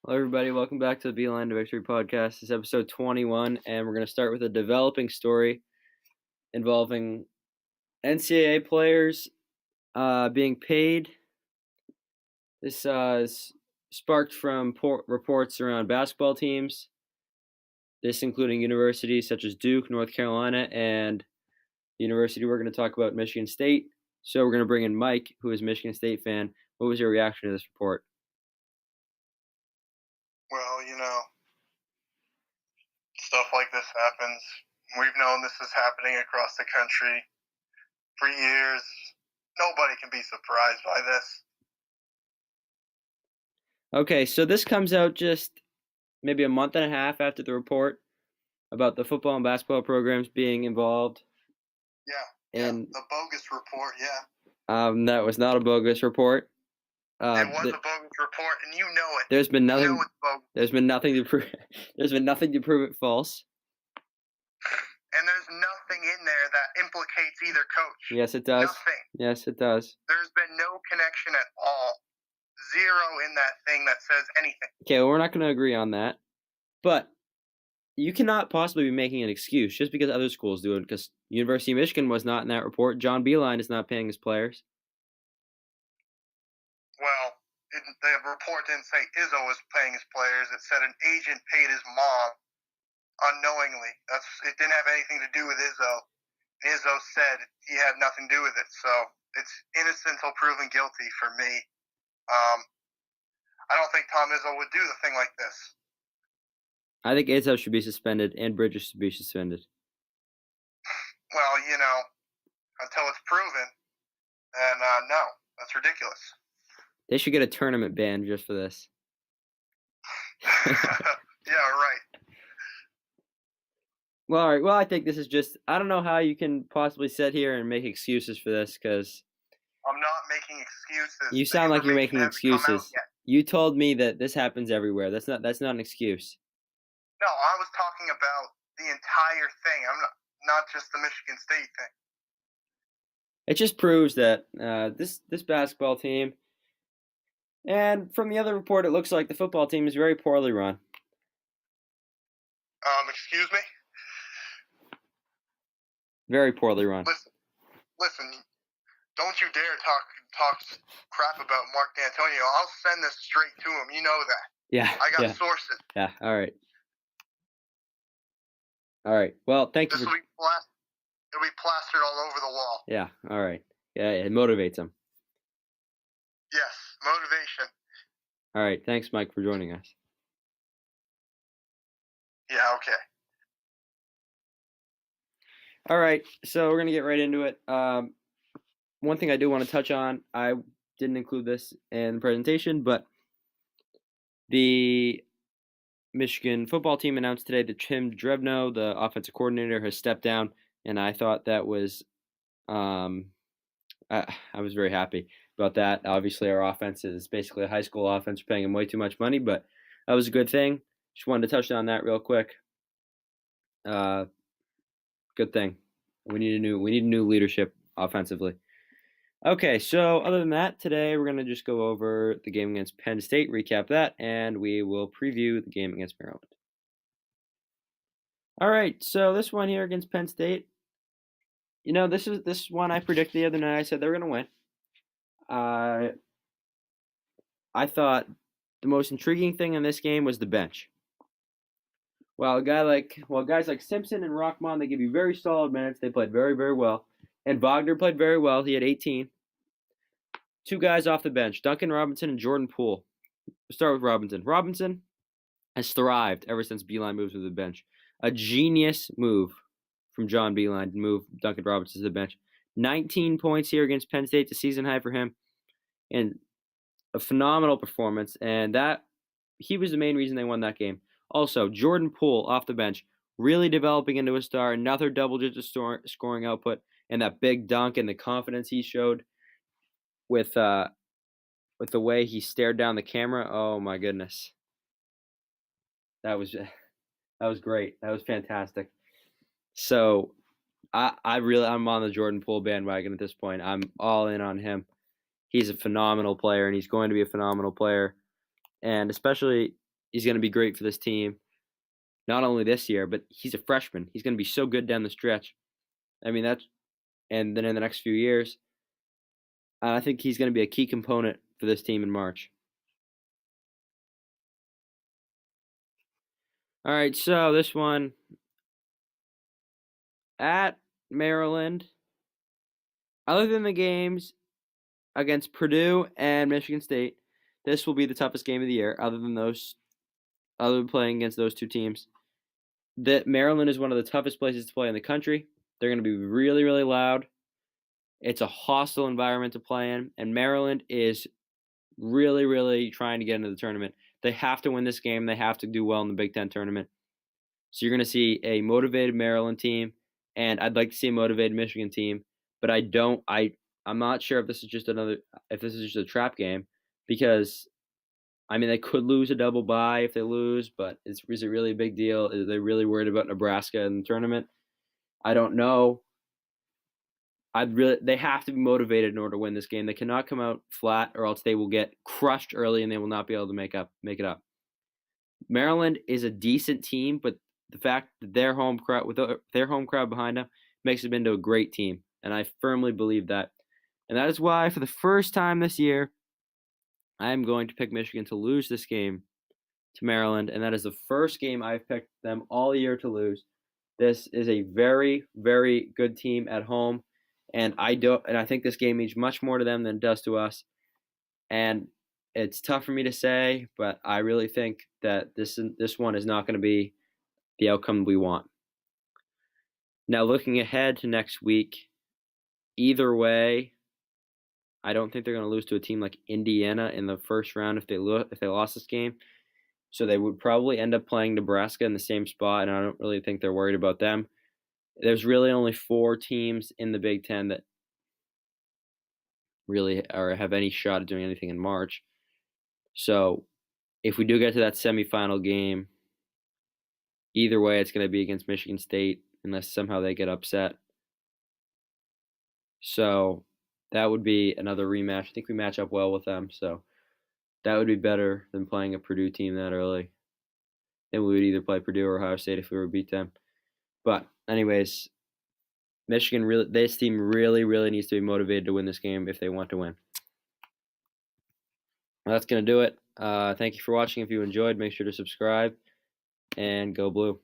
Hello, everybody. Welcome back to the Beilein to Victory podcast. This is episode 21, and we're going to start with a developing story involving NCAA players being paid. This is sparked from reports around basketball teams, this including universities such as Duke, North Carolina, and the university we're going to talk about, Michigan State. So we're going to bring in Mike, who is a Michigan State fan. What was your reaction to this report? Well, stuff like this happens. We've known this is happening across the country for years. Nobody can be surprised by this. Okay, so this comes out just maybe a month and a half after the report about the football and basketball programs being involved. Yeah, the bogus report, That was not a bogus report. It was a bogus report, and you know it. There's been nothing. You know it's bogus. There's been nothing to prove. There's been nothing to prove it false. And there's nothing in there that implicates either coach. Yes, it does. Nothing. Yes, it does. There's been no connection at all. Zero in that thing that says anything. Okay, well, we're not going to agree on that. But you cannot possibly be making an excuse just because other schools do it. Because University of Michigan was not in that report. John Beilein is not paying his players. Well, the report didn't say Izzo was paying his players. It said an agent paid his mom unknowingly. It didn't have anything to do with Izzo. Izzo said he had nothing to do with it. So it's innocent until proven guilty for me. I don't think Tom Izzo would do the thing like this. I think Izzo should be suspended and Bridges should be suspended. Well, until it's proven, and no, that's ridiculous. They should get a tournament ban just for this. Yeah, right. Well, all right. Well, I think this is just, I don't know how you can possibly sit here and make excuses for this because I'm not making excuses. You sound like you're making excuses. You told me that this happens everywhere. That's not an excuse. No, I was talking about the entire thing. I'm not just the Michigan State thing. It just proves that this basketball team, and from the other report, it looks like the football team is very poorly run. Excuse me? Very poorly run. Listen, don't you dare talk crap about Mark D'Antonio. I'll send this straight to him. You know that. Yeah. I got sources. Yeah. All right. All right. Well, thank you. It'll be plastered all over the wall. Yeah. All right. Yeah. It motivates him. Yes, motivation. All right. Thanks, Mike, for joining us. Yeah. Okay. All right. So we're gonna get right into it. One thing I do want to touch on, I didn't include this in the presentation, but the Michigan football team announced today that Tim Drevno, the offensive coordinator, has stepped down, and I thought that was, I was very happy about that. Obviously, our offense is basically a high school offense. We're paying him way too much money, but that was a good thing. Just wanted to touch on that real quick. Good thing. We need new leadership offensively. Okay, so other than that, today we're going to just go over the game against Penn State, recap that, and we will preview the game against Maryland. All right, so this one here against Penn State, this is one I predicted the other night. I said they were going to win. I thought the most intriguing thing in this game was the bench. Well, guys like Simpson and Rockmon, they give you very solid minutes. They played very, very well. And Wagner played very well. He had 18. Two guys off the bench, Duncan Robinson and Jordan Poole. We'll start with Robinson. Robinson has thrived ever since Beilein moved to the bench. A genius move from John Beilein to move Duncan Robinson to the bench. 19 points here against Penn State, the season high for him. And a phenomenal performance. And that he was the main reason they won that game. Also, Jordan Poole off the bench, really developing into a star. Another double-digit scoring output. And that big dunk and the confidence he showed with the way he stared down the camera. Oh my goodness, that was great. That was fantastic. So I'm on the Jordan Poole bandwagon at this point. I'm all in on him. He's a phenomenal player, and he's going to be a phenomenal player. And especially is going to be great for this team. Not only this year, but he's a freshman. He's going to be so good down the stretch. I mean, and then in the next few years, I think he's going to be a key component for this team in March. All right, so this one at Maryland. Other than the games against Purdue and Michigan State, this will be the toughest game of the year. Other than playing against those two teams, that Maryland is one of the toughest places to play in the country. They're going to be really, really loud. It's a hostile environment to play in, and Maryland is really, really trying to get into the tournament. They have to win this game. They have to do well in the Big Ten tournament. So you're going to see a motivated Maryland team, and I'd like to see a motivated Michigan team. But I'm not sure if this is just a trap game, because I mean they could lose a double bye if they lose, but is it really a big deal? Are they really worried about Nebraska in the tournament? I don't know. They have to be motivated in order to win this game. They cannot come out flat, or else they will get crushed early and they will not be able to make it up. Maryland is a decent team, but the fact that their home crowd behind them makes them into a great team, and I firmly believe that. And that is why, for the first time this year, I am going to pick Michigan to lose this game to Maryland, and that is the first game I've picked them all year to lose. This is a very, very good team at home, and I think this game means much more to them than it does to us. And it's tough for me to say, but I really think that this one is not going to be the outcome we want. Now, looking ahead to next week, either way, I don't think they're going to lose to a team like Indiana in the first round if they lost this game. So they would probably end up playing Nebraska in the same spot, and I don't really think they're worried about them. There's really only 4 teams in the Big Ten that really have any shot at doing anything in March. So if we do get to that semifinal game, either way, it's going to be against Michigan State unless somehow they get upset. So that would be another rematch. I think we match up well with them, so that would be better than playing a Purdue team that early. Then we would either play Purdue or Ohio State if we were to beat them. But anyways, this team really, really needs to be motivated to win this game if they want to win. Well, that's going to do it. Thank you for watching. If you enjoyed, make sure to subscribe, and go Blue.